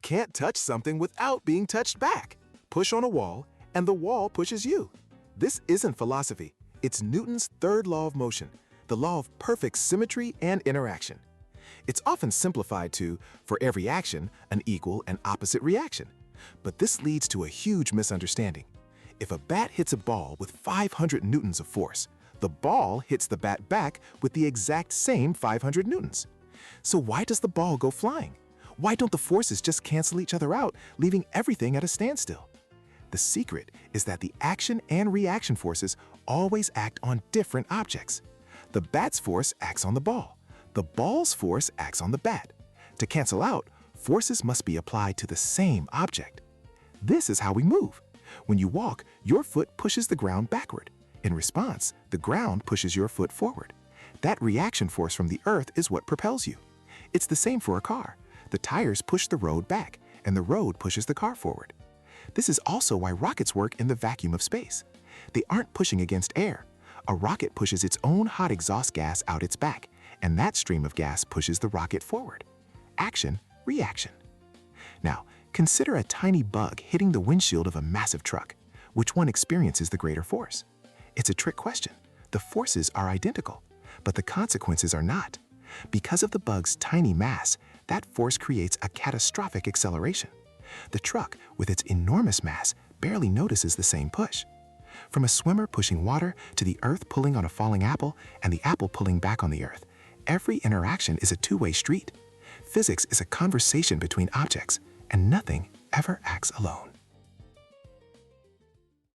can't touch something without being touched back. Push on a wall, and the wall pushes you. This isn't philosophy. It's Newton's third law of motion, the law of perfect symmetry and interaction. It's often simplified to, for every action, an equal and opposite reaction. But this leads to a huge misunderstanding. If a bat hits a ball with 500 newtons of force, the ball hits the bat back with the exact same 500 newtons. So why does the ball go flying? Why don't the forces just cancel each other out, leaving everything at a standstill? The secret is that the action and reaction forces always act on different objects. The bat's force acts on the ball. The ball's force acts on the bat. To cancel out, forces must be applied to the same object. This is how we move. When you walk, your foot pushes the ground backward. In response, the ground pushes your foot forward. That reaction force from the earth is what propels you. It's the same for a car. The tires push the road back, and the road pushes the car forward. This is also why rockets work in the vacuum of space. They aren't pushing against air. A rocket pushes its own hot exhaust gas out its back, and that stream of gas pushes the rocket forward. Action, reaction. Now, consider a tiny bug hitting the windshield of a massive truck. Which one experiences the greater force? It's a trick question. The forces are identical, but the consequences are not. Because of the bug's tiny mass, that force creates a catastrophic acceleration. The truck, with its enormous mass, barely notices the same push. From a swimmer pushing water to the earth pulling on a falling apple and the apple pulling back on the earth, every interaction is a two-way street. Physics is a conversation between objects, and nothing ever acts alone.